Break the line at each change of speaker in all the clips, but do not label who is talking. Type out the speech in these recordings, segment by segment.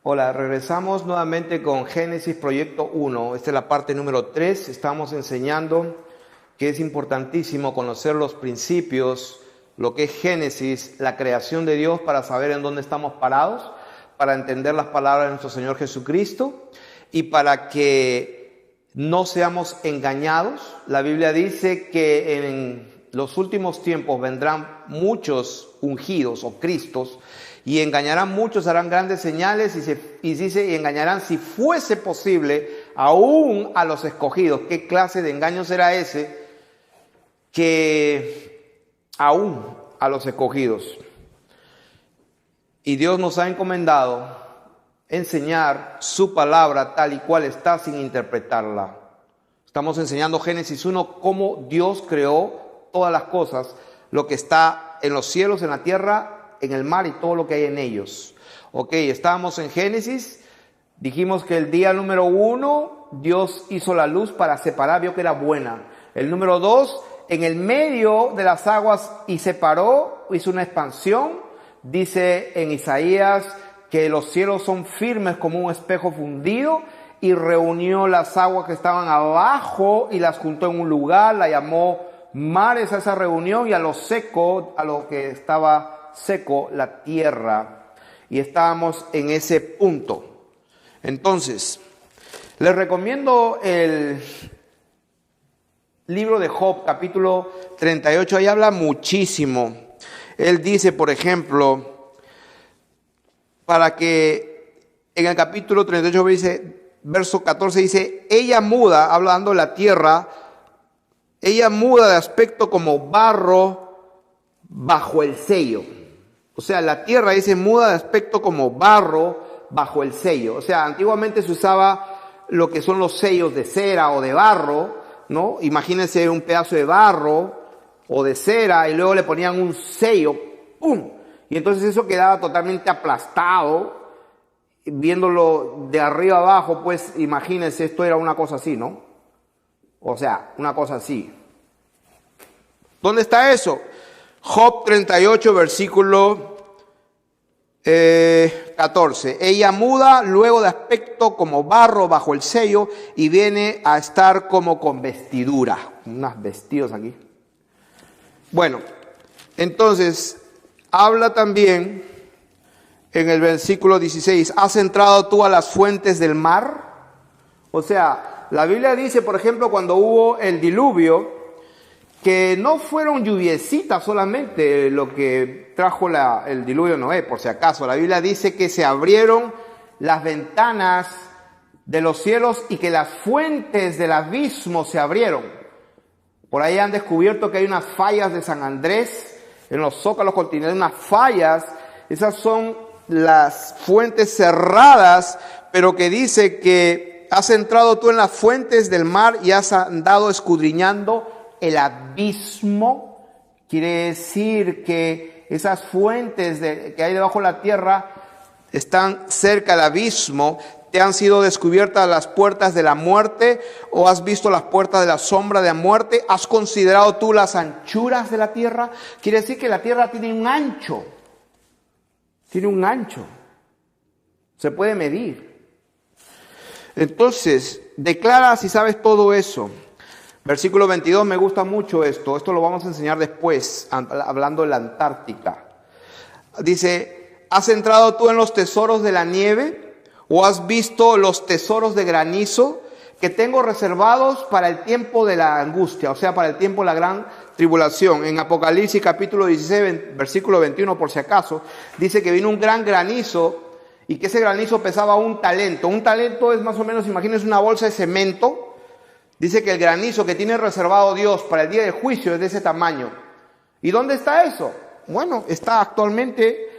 Hola, regresamos nuevamente con Génesis Proyecto 1. Esta es la parte número 3. Estamos enseñando que es importantísimo conocer los principios, lo que es Génesis, la creación de Dios, para saber en dónde estamos parados, para entender las palabras de nuestro Señor Jesucristo y para que no seamos engañados. La Biblia dice que en los últimos tiempos vendrán muchos ungidos o Cristos y engañarán muchos, harán grandes señales y dice, y engañarán si fuese posible aún a los escogidos. ¿Qué clase de engaño será ese? Que aún a los escogidos. Y Dios nos ha encomendado enseñar su palabra tal y cual está sin interpretarla. Estamos enseñando Génesis 1, cómo Dios creó todas las cosas, lo que está en los cielos, en la tierra, en el mar y todo lo que hay en ellos. Ok, estábamos en Génesis, dijimos que el día número 1, Dios hizo la luz para separar, vio que era buena. El número 2, en el medio de las aguas y separó, hizo una expansión. Dice en Isaías que los cielos son firmes como un espejo fundido y reunió las aguas que estaban abajo y las juntó en un lugar, la llamó mares a esa reunión y a lo seco, a lo que estaba seco, la tierra. Y estábamos en ese punto. Entonces, les recomiendo el libro de Job, capítulo 38. Ahí habla muchísimo. Él dice, por ejemplo, para que en el capítulo 38 dice, verso 14 dice, ella muda, hablando de la tierra, ella muda de aspecto como barro bajo el sello. O sea, la tierra dice muda de aspecto como barro bajo el sello. O sea, antiguamente se usaba lo que son los sellos de cera o de barro, ¿no? Imagínense un pedazo de barro o de cera y luego le ponían un sello, ¡pum! Y entonces eso quedaba totalmente aplastado. Viéndolo de arriba abajo, pues imagínense, esto era una cosa así, ¿no? O sea, una cosa así. ¿Dónde está eso? Job 38, versículo 14. Ella muda luego de aspecto como barro bajo el sello y viene a estar como con vestidura. Unos vestidos aquí. Bueno, entonces, habla también en el versículo 16. ¿Has entrado tú a las fuentes del mar? O sea, la Biblia dice, por ejemplo, cuando hubo el diluvio, que no fueron lluviecitas solamente lo que trajo el diluvio de Noé, por si acaso. La Biblia dice que se abrieron las ventanas de los cielos y que las fuentes del abismo se abrieron. Por ahí han descubierto que hay unas fallas de San Andrés, en los zócalos continentales, unas fallas. Esas son las fuentes cerradas, pero que dice que has entrado tú en las fuentes del mar y has andado escudriñando el abismo. Quiere decir que esas fuentes que hay debajo de la tierra están cerca del abismo. ¿Te han sido descubiertas las puertas de la muerte o has visto las puertas de la sombra de la muerte? ¿Has considerado tú las anchuras de la tierra? Quiere decir que la tierra tiene un ancho. Tiene un ancho. Se puede medir. Entonces, declara si sabes todo eso. Versículo 22, me gusta mucho esto. Esto lo vamos a enseñar después, hablando de la Antártica. Dice, ¿has entrado tú en los tesoros de la nieve? ¿O has visto los tesoros de granizo que tengo reservados para el tiempo de la angustia? O sea, para el tiempo de la gran tribulación. En Apocalipsis capítulo 16, versículo 21, por si acaso, dice que vino un gran granizo y que ese granizo pesaba 1 talento. 1 talento es más o menos, imagínense una bolsa de cemento. Dice que el granizo que tiene reservado Dios para el día del juicio es de ese tamaño. ¿Y dónde está eso? Bueno, está actualmente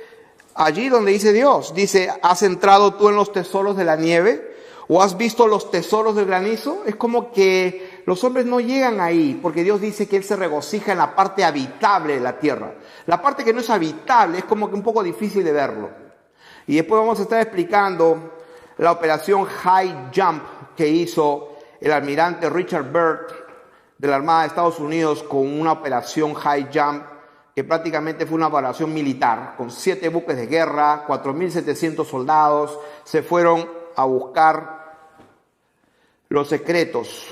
allí donde dice Dios. Dice, ¿has entrado tú en los tesoros de la nieve? ¿O has visto los tesoros del granizo? Es como que los hombres no llegan ahí, porque Dios dice que Él se regocija en la parte habitable de la tierra. La parte que no es habitable es como que un poco difícil de verlo. Y después vamos a estar explicando la operación High Jump que hizo el almirante Richard Byrd de la Armada de Estados Unidos con una operación High Jump que prácticamente fue una operación militar, con 7 buques de guerra, 4.700 soldados, se fueron a buscar los secretos.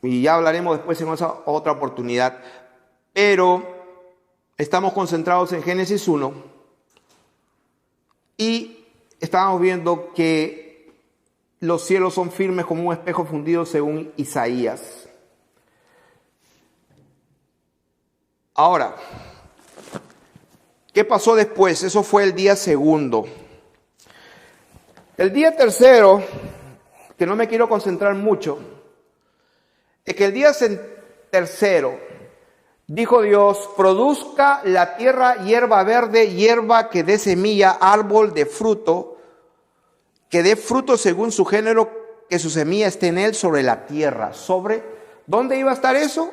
Y ya hablaremos después en esa otra oportunidad. Pero estamos concentrados en Génesis 1 y estamos viendo que los cielos son firmes como un espejo fundido según Isaías. Ahora, ¿qué pasó después? Eso fue el día segundo. El día tercero, que no me quiero concentrar mucho, es que el día tercero dijo Dios: produzca la tierra hierba verde, hierba que dé semilla, árbol de fruto, que dé fruto según su género, que su semilla esté en él sobre la tierra. ¿Sobre dónde iba a estar eso?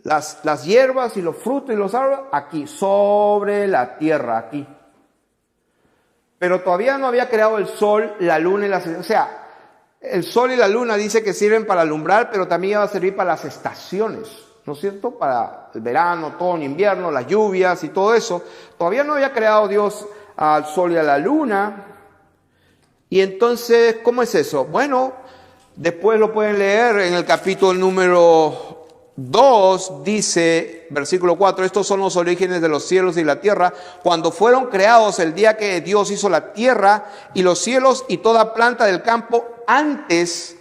Las hierbas y los frutos y los árboles, aquí, sobre la tierra, aquí. Pero todavía no había creado el sol, la luna y las... O sea, el sol y la luna dice que sirven para alumbrar, pero también iba a servir para las estaciones, ¿no es cierto? Para el verano, otoño, invierno, las lluvias y todo eso. Todavía no había creado Dios al sol y a la luna. Y entonces, ¿cómo es eso? Bueno, después lo pueden leer en el capítulo número 2, dice, versículo 4, estos son los orígenes de los cielos y la tierra, cuando fueron creados el día que Dios hizo la tierra y los cielos y toda planta del campo antes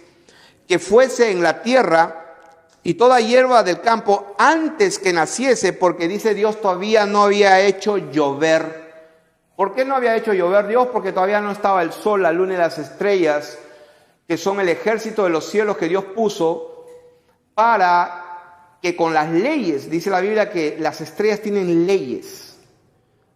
que fuese en la tierra y toda hierba del campo antes que naciese, porque dice Dios todavía no había hecho llover. ¿Por qué no había hecho llover Dios? Porque todavía no estaba el sol, la luna y las estrellas, que son el ejército de los cielos que Dios puso para que con las leyes, dice la Biblia que las estrellas tienen leyes.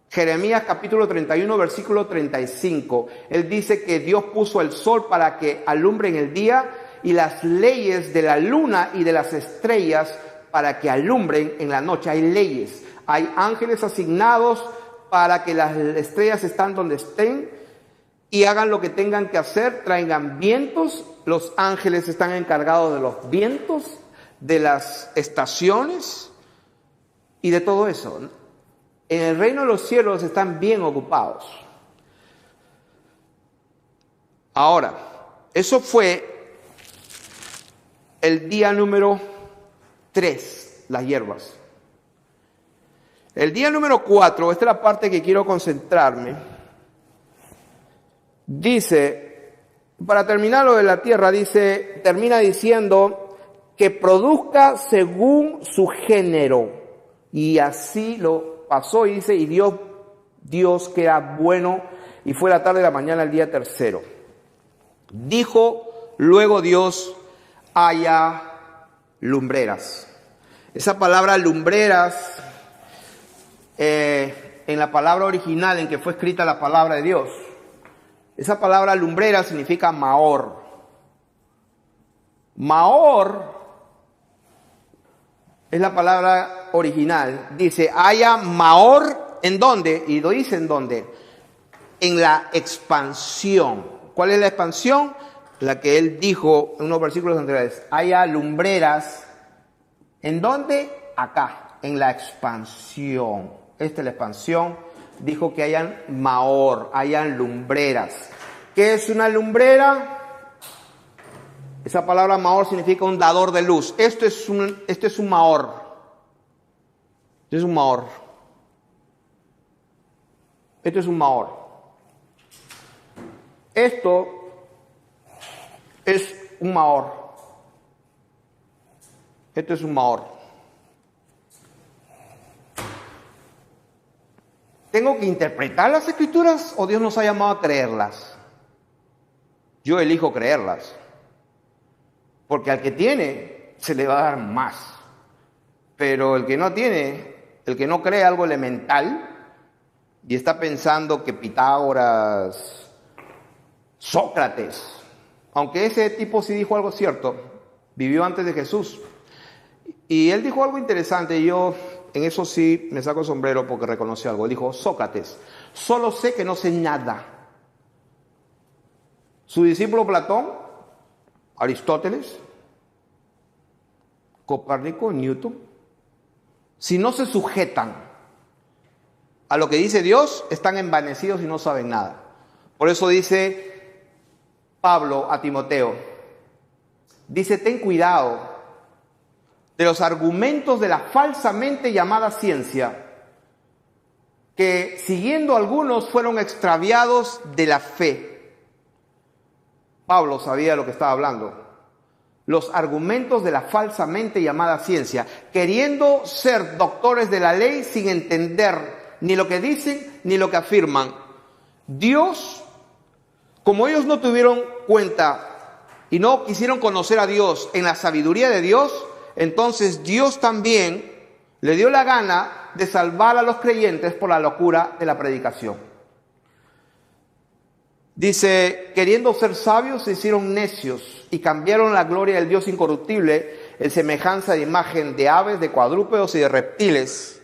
Jeremías capítulo 31, versículo 35. Él dice que Dios puso el sol para que alumbre en el día y las leyes de la luna y de las estrellas para que alumbren en la noche. Hay leyes, hay ángeles asignados para que las estrellas estén donde estén y hagan lo que tengan que hacer, traigan vientos. Los ángeles están encargados de los vientos, de las estaciones y de todo eso. En el reino de los cielos están bien ocupados. Ahora, eso fue el día número 3, las hierbas. El día número 4, esta es la parte que quiero concentrarme, dice, para terminar lo de la tierra, dice, termina diciendo que produzca según su género. Y así lo pasó y dice, y Dios que era bueno, y fue la tarde de la mañana el día tercero. Dijo luego Dios, haya lumbreras. Esa palabra lumbreras, en la palabra original en que fue escrita la palabra de Dios, esa palabra lumbrera significa Maor. Maor es la palabra original. Dice, haya Maor, ¿en dónde? Y lo dice en dónde. En la expansión. ¿Cuál es la expansión? La que él dijo en unos versículos anteriores. Haya lumbreras. ¿En dónde? Acá, en la expansión. Esta es la expansión. Dijo que hayan Maor, hayan lumbreras. ¿Qué es una lumbrera? Esa palabra Maor significa un dador de luz. Esto es un Maor. Este es un Maor. Esto es un Maor. Esto es un Maor. Esto es un Maor. ¿Tengo que interpretar las escrituras o Dios nos ha llamado a creerlas? Yo elijo creerlas. Porque al que tiene, se le va a dar más. Pero el que no tiene, el que no cree algo elemental, y está pensando que Pitágoras, Sócrates, aunque ese tipo sí dijo algo cierto, vivió antes de Jesús. Y él dijo algo interesante, y yo en eso sí me saco el sombrero porque reconocí algo. Él dijo, Sócrates, solo sé que no sé nada. Su discípulo Platón, Aristóteles, Copérnico, Newton, si no se sujetan a lo que dice Dios, están envanecidos y no saben nada. Por eso dice Pablo a Timoteo, dice, ten cuidado de los argumentos de la falsamente llamada ciencia, que siguiendo algunos fueron extraviados de la fe. Pablo sabía lo que estaba hablando. Los argumentos de la falsamente llamada ciencia, queriendo ser doctores de la ley sin entender ni lo que dicen ni lo que afirman. Dios, como ellos no tuvieron cuenta y no quisieron conocer a Dios en la sabiduría de Dios, entonces Dios también le dio la gana de salvar a los creyentes por la locura de la predicación. Dice, queriendo ser sabios se hicieron necios y cambiaron la gloria del Dios incorruptible en semejanza de imagen de aves, de cuadrúpedos y de reptiles.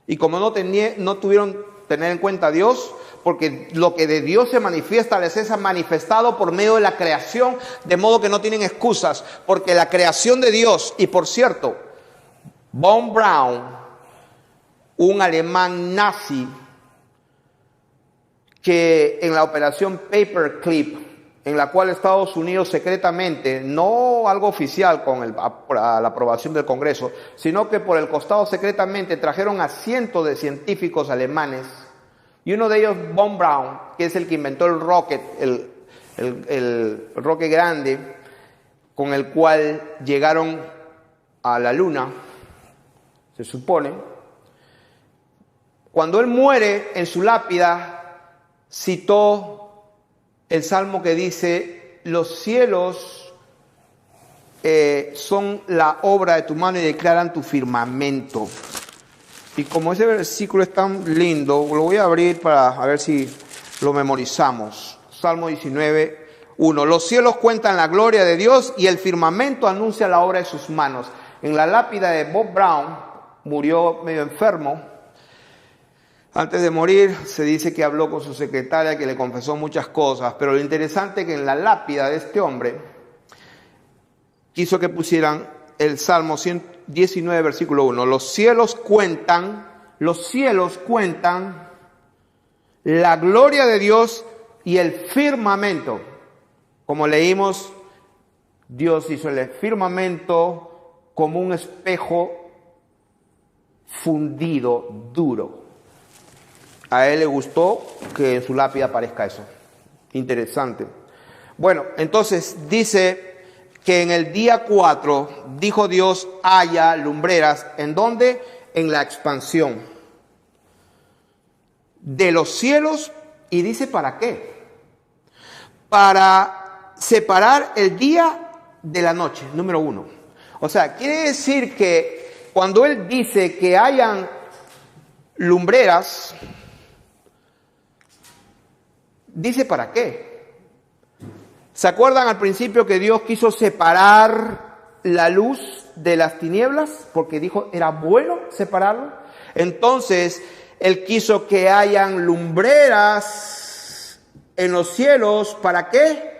Y como no tuvieron tener en cuenta a Dios, porque lo que de Dios se manifiesta les es manifestado por medio de la creación, de modo que no tienen excusas, porque la creación de Dios, y por cierto, Von Braun, un alemán nazi, que en la operación Paperclip, en la cual Estados Unidos secretamente, no algo oficial con la aprobación del Congreso, sino que por el costado secretamente trajeron a cientos de científicos alemanes, y uno de ellos, Von Braun, que es el que inventó el rocket, el rocket grande, con el cual llegaron a la luna, se supone. Cuando él muere, en su lápida citó el salmo que dice, los cielos son la obra de tu mano y declaran tu firmamento. Y como ese versículo es tan lindo, lo voy a abrir para ver si lo memorizamos. Salmo 19, 1. Los cielos cuentan la gloria de Dios y el firmamento anuncia la obra de sus manos. En la lápida de Bob Brown, murió medio enfermo. Antes de morir se dice que habló con su secretaria, que le confesó muchas cosas, pero lo interesante es que en la lápida de este hombre quiso que pusieran el Salmo 119, versículo 1. Los cielos cuentan la gloria de Dios y el firmamento. Como leímos, Dios hizo el firmamento como un espejo fundido, duro. A él le gustó que en su lápida aparezca eso. Interesante. Bueno, entonces dice que en el día 4 dijo Dios, haya lumbreras. ¿En dónde? En la expansión de los cielos. Y dice, ¿para qué? Para separar el día de la noche, número 1. O sea, quiere decir que cuando él dice que hayan lumbreras, dice para qué. ¿Se acuerdan al principio que Dios quiso separar la luz de las tinieblas? Porque dijo, era bueno separarlo. Entonces, Él quiso que hayan lumbreras en los cielos. ¿Para qué?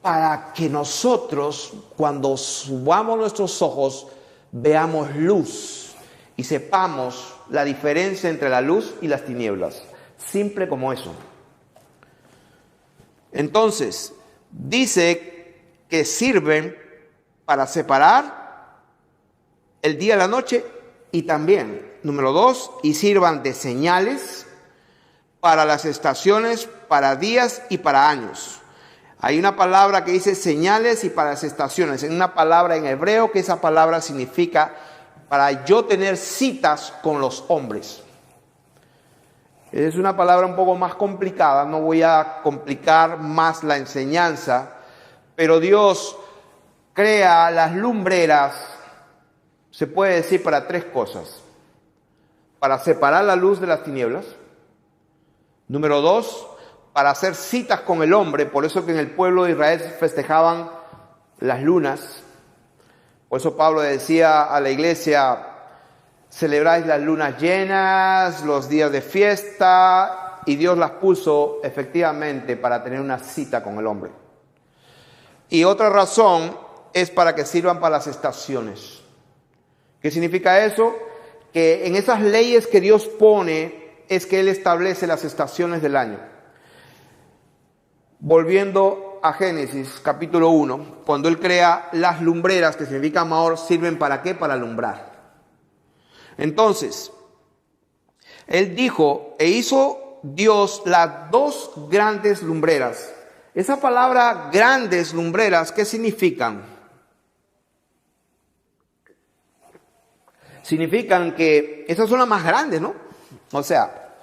Para que nosotros, cuando subamos nuestros ojos, veamos luz y sepamos la diferencia entre la luz y las tinieblas. Simple como eso. Entonces, dice que sirven para separar el día de la noche y también, número 2, y sirvan de señales para las estaciones, para días y para años. Hay una palabra que dice señales y para las estaciones. En una palabra en hebreo que esa palabra significa para yo tener citas con los hombres. Es una palabra un poco más complicada, no voy a complicar más la enseñanza, pero Dios crea las lumbreras, se puede decir para 3 cosas. Para separar la luz de las tinieblas. Número 2, para hacer citas con el hombre, por eso que en el pueblo de Israel festejaban las lunas. Por eso Pablo decía a la iglesia, celebráis las lunas llenas, los días de fiesta, y Dios las puso efectivamente para tener una cita con el hombre. Y otra razón es para que sirvan para las estaciones. ¿Qué significa eso? Que en esas leyes que Dios pone es que Él establece las estaciones del año. Volviendo a Génesis capítulo 1, cuando Él crea las lumbreras, que significa Mahor, ¿sirven para qué? Para alumbrar. Entonces, Él dijo e hizo Dios las dos grandes lumbreras. Esa palabra grandes lumbreras, ¿qué significan? Significan que esas son las más grandes, ¿no? O sea,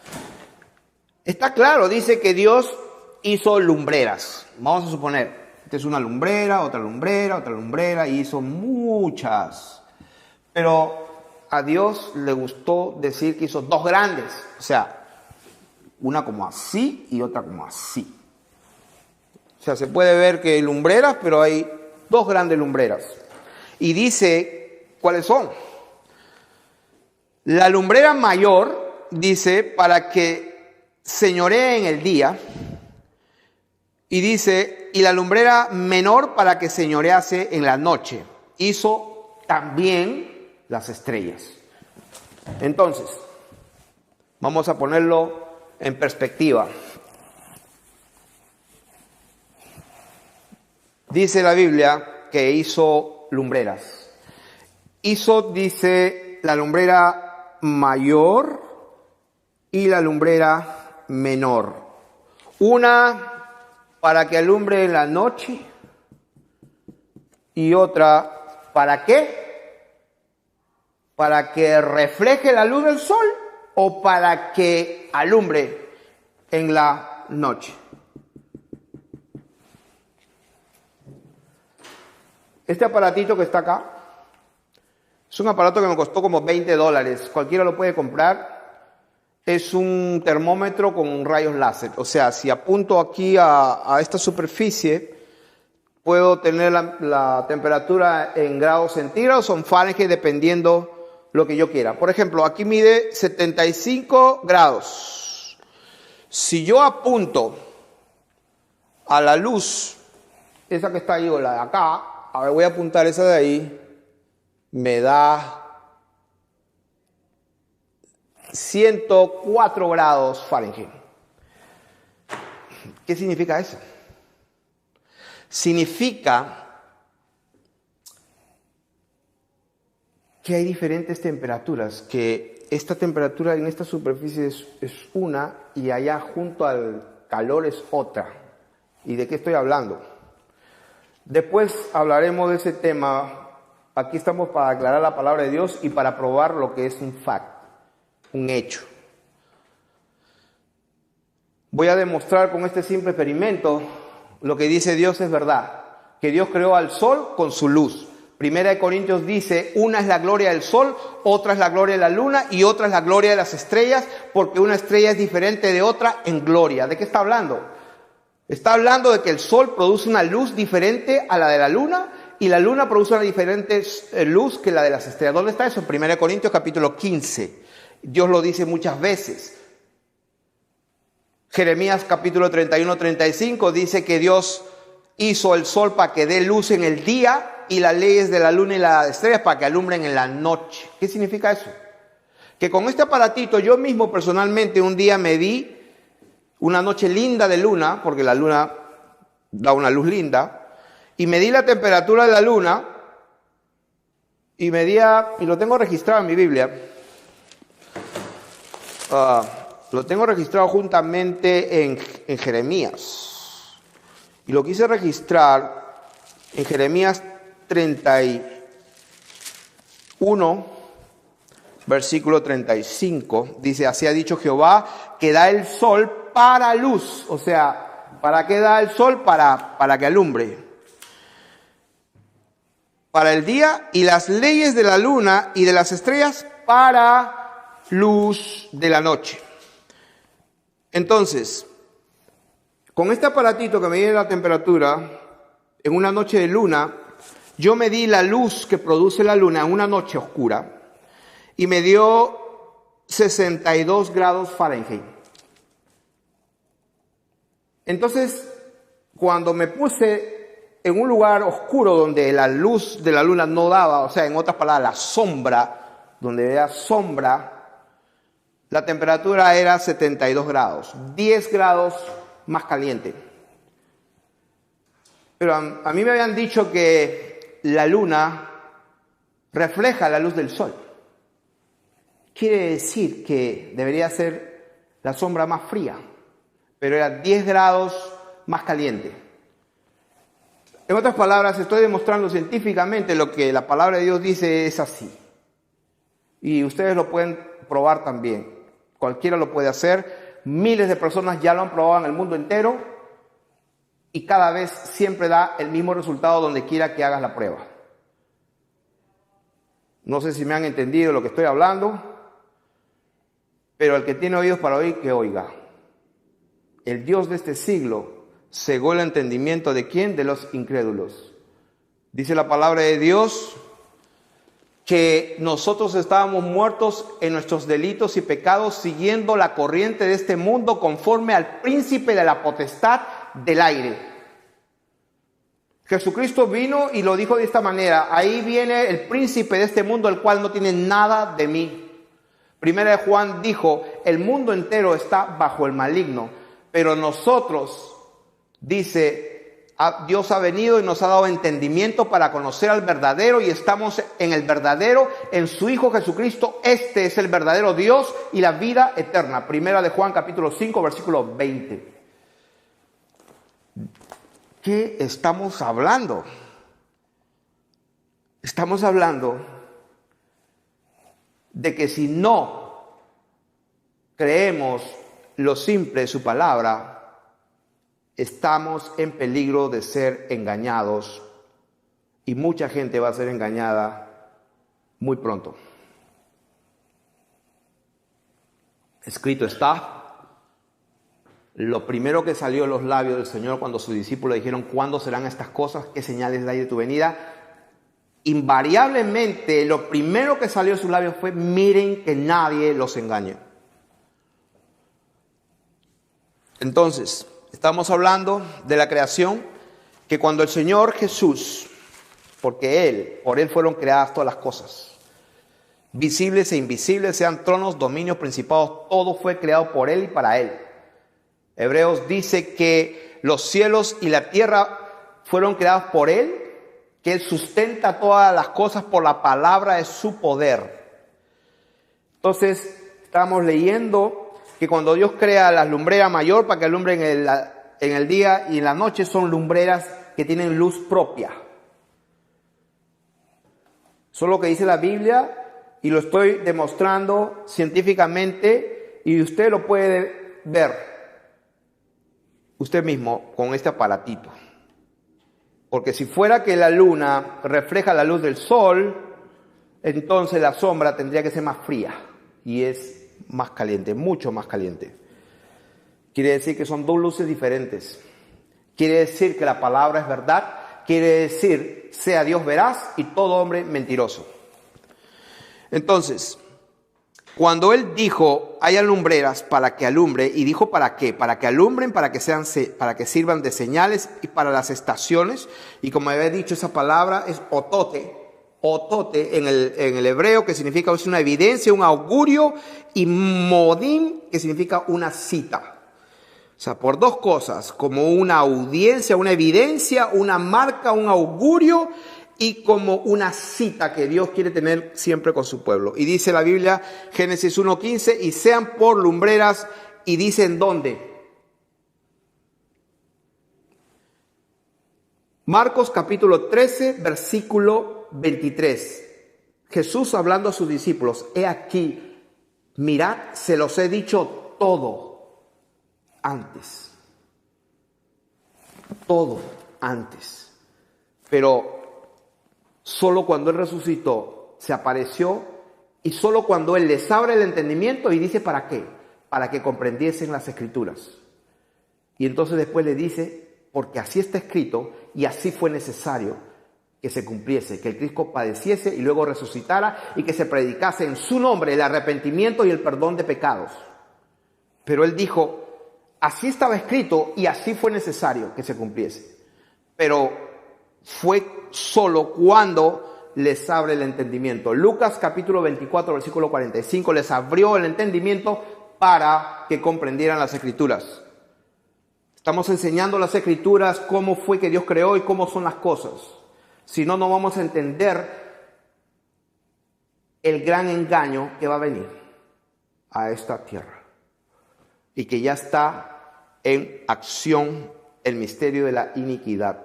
está claro, dice que Dios hizo lumbreras. Vamos a suponer, esta es una lumbrera, otra lumbrera, otra lumbrera, y hizo muchas. Pero a Dios le gustó decir que hizo dos grandes, o sea, una como así y otra como así. O sea, se puede ver que hay lumbreras, pero hay dos grandes lumbreras. Y dice, ¿cuáles son? La lumbrera mayor, dice, para que señoree en el día. Y dice, y la lumbrera menor para que señorease en la noche. Hizo también las estrellas. Entonces, vamos a ponerlo en perspectiva. Dice la Biblia que hizo lumbreras. Hizo, dice, la lumbrera mayor y la lumbrera menor. Una para que alumbre en la noche y otra, ¿para qué? ¿Para que refleje la luz del sol o para que alumbre en la noche? Este aparatito que está acá es un aparato que me costó como $20. Cualquiera lo puede comprar. Es un termómetro con rayos láser. O sea, si apunto aquí a esta superficie, puedo tener la temperatura en grados centígrados o en Fahrenheit, dependiendo lo que yo quiera. Por ejemplo, aquí mide 75 grados. Si yo apunto a la luz, esa que está ahí o la de acá, a ver, voy a apuntar esa de ahí, me da 104 grados Fahrenheit. ¿Qué significa eso? Significa que hay diferentes temperaturas, que esta temperatura en esta superficie es una y allá junto al calor es otra. ¿Y de qué estoy hablando? Después hablaremos de ese tema. Aquí estamos para aclarar la palabra de Dios y para probar lo que es un fact, un hecho. Voy a demostrar con este simple experimento lo que dice Dios es verdad, que Dios creó al sol con su luz. Primera de Corintios dice, una es la gloria del sol, otra es la gloria de la luna y otra es la gloria de las estrellas, porque una estrella es diferente de otra en gloria. ¿De qué está hablando? Está hablando de que el sol produce una luz diferente a la de la luna y la luna produce una diferente luz que la de las estrellas. ¿Dónde está eso? En 1 Corintios capítulo 15. Dios lo dice muchas veces. Jeremías capítulo 31-35 dice que Dios hizo el sol para que dé luz en el día y las leyes de la luna y las estrellas para que alumbren en la noche. ¿Qué significa eso? Que con este aparatito yo mismo personalmente un día me di una noche linda de luna, porque la luna da una luz linda, y medí la temperatura de la luna, y medía, y lo tengo registrado en mi Biblia, lo tengo registrado juntamente en Jeremías, y lo quise registrar en Jeremías 31, versículo 35, dice, así ha dicho Jehová, que da el sol para luz, o sea, ¿para qué da el sol? Para que alumbre. Para el día y las leyes de la luna y de las estrellas para luz de la noche. Entonces, con este aparatito que me mide la temperatura, en una noche de luna, yo medí la luz que produce la luna en una noche oscura y me dio 62 grados Fahrenheit. Entonces, cuando me puse en un lugar oscuro donde la luz de la luna no daba, o sea, en otras palabras, la sombra, donde había sombra, la temperatura era 72 grados, 10 grados más caliente. Pero a mí me habían dicho que la luna refleja la luz del sol. Quiere decir que debería ser la sombra más fría, pero era 10 grados más caliente. En otras palabras, estoy demostrando científicamente lo que la palabra de Dios dice es así. Y ustedes lo pueden probar también. Cualquiera lo puede hacer. Miles de personas ya lo han probado en el mundo entero. Y cada vez siempre da el mismo resultado donde quiera que hagas la prueba. No sé si me han entendido lo que estoy hablando. Pero el que tiene oídos para oír, que oiga. El Dios de este siglo cegó el entendimiento de ¿quién? De los incrédulos. Dice la palabra de Dios que nosotros estábamos muertos en nuestros delitos y pecados siguiendo la corriente de este mundo conforme al príncipe de la potestad del aire. Jesucristo vino y lo dijo de esta manera: ahí viene el príncipe de este mundo, el cual no tiene nada de mí. Primera de Juan dijo: el mundo entero está bajo el maligno, pero nosotros, dice, Dios ha venido y nos ha dado entendimiento para conocer al verdadero, y estamos en el verdadero, en su Hijo Jesucristo. Este es el verdadero Dios y la vida eterna. Primera de Juan capítulo 5 versículo 20. ¿Qué estamos hablando? Estamos hablando de que si no creemos lo simple de su palabra, estamos en peligro de ser engañados, y mucha gente va a ser engañada muy pronto. Escrito está, lo primero que salió de los labios del Señor cuando sus discípulos dijeron: ¿cuándo serán estas cosas? ¿Qué señales hay de tu venida? Invariablemente lo primero que salió de sus labios fue: miren que nadie los engañe. Entonces, estamos hablando de la creación, que cuando el Señor Jesús, porque por Él fueron creadas todas las cosas, visibles e invisibles, sean tronos, dominios, principados, todo fue creado por Él y para Él. Hebreos dice que los cielos y la tierra fueron creados por Él, que Él sustenta todas las cosas por la palabra de su poder. Entonces, estamos leyendo que cuando Dios crea las lumbreras mayor para que alumbren en el día y en la noche, son lumbreras que tienen luz propia. Eso es lo que dice la Biblia y lo estoy demostrando científicamente, y usted lo puede ver usted mismo con este aparatito. Porque si fuera que la luna refleja la luz del sol, entonces la sombra tendría que ser más fría, y es más caliente, mucho más caliente. Quiere decir que son dos luces diferentes. Quiere decir que la palabra es verdad. Quiere decir: sea Dios veraz y todo hombre mentiroso. Entonces, cuando Él dijo: haya lumbreras para que alumbre, y dijo ¿para qué? Para que alumbren, para que sirvan de señales y para las estaciones. Y como había dicho, esa palabra es otote. Otote en el hebreo, que significa es una evidencia, un augurio, y modim, que significa una cita. O sea, por dos cosas: como una audiencia, una evidencia, una marca, un augurio, y como una cita que Dios quiere tener siempre con su pueblo. Y dice la Biblia, Génesis 1:15, y sean por lumbreras, y dicen ¿dónde? Marcos capítulo 13, versículo 23. Jesús hablando a sus discípulos: he aquí, mirad, se los he dicho todo antes. Todo antes. Pero solo cuando Él resucitó se apareció, y solo cuando Él les abre el entendimiento y dice ¿para qué? Para que comprendiesen las Escrituras. Y entonces después le dice: porque así está escrito y así fue necesario que se cumpliese, que el Cristo padeciese y luego resucitara, y que se predicase en su nombre el arrepentimiento y el perdón de pecados. Pero Él dijo: así estaba escrito y así fue necesario que se cumpliese. Pero fue solo cuando les abre el entendimiento. Lucas capítulo 24, versículo 45, les abrió el entendimiento para que comprendieran las Escrituras. Estamos enseñando las Escrituras, cómo fue que Dios creó y cómo son las cosas. Si no, no vamos a entender el gran engaño que va a venir a esta tierra y que ya está en acción el misterio de la iniquidad.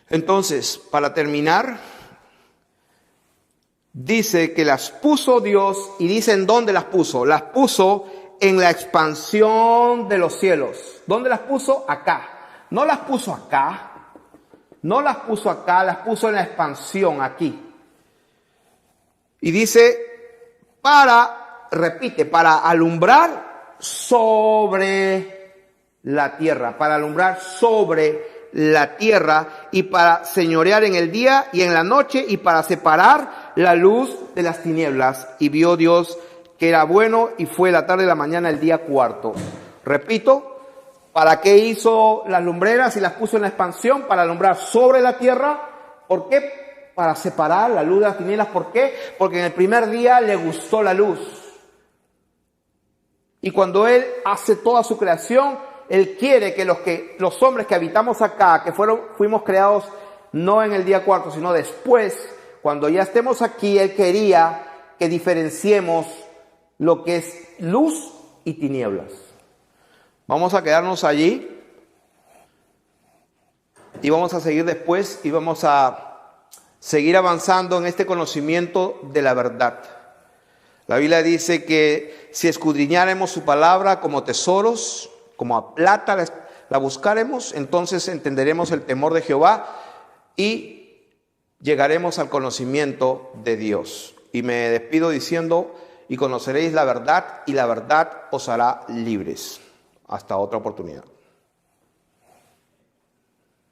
Entonces, para terminar, dice que las puso Dios, y dicen dónde las puso. Las puso en la expansión de los cielos. ¿Dónde las puso? Acá. No las puso acá, no las puso acá, las puso en la expansión aquí. Y dice, para alumbrar sobre la tierra, para alumbrar sobre la tierra y para señorear en el día y en la noche y para separar la luz de las tinieblas. Y vio Dios que era bueno y fue la tarde y la mañana el día cuarto. Repito, ¿para qué hizo las lumbreras y las puso en la expansión? Para alumbrar sobre la tierra. ¿Por qué? Para separar la luz de las tinieblas. ¿Por qué? Porque en el primer día le gustó la luz. Y cuando Él hace toda su creación, Él quiere que los hombres que habitamos acá, que fuimos creados no en el día cuarto, sino después, cuando ya estemos aquí, Él quería que diferenciemos lo que es luz y tinieblas. Vamos a quedarnos allí y vamos a seguir después y vamos a seguir avanzando en este conocimiento de la verdad. La Biblia dice que si escudriñáremos su palabra como tesoros, como a plata la buscaremos, entonces entenderemos el temor de Jehová y llegaremos al conocimiento de Dios. Y me despido diciendo, y conoceréis la verdad, y la verdad os hará libres. Hasta otra oportunidad.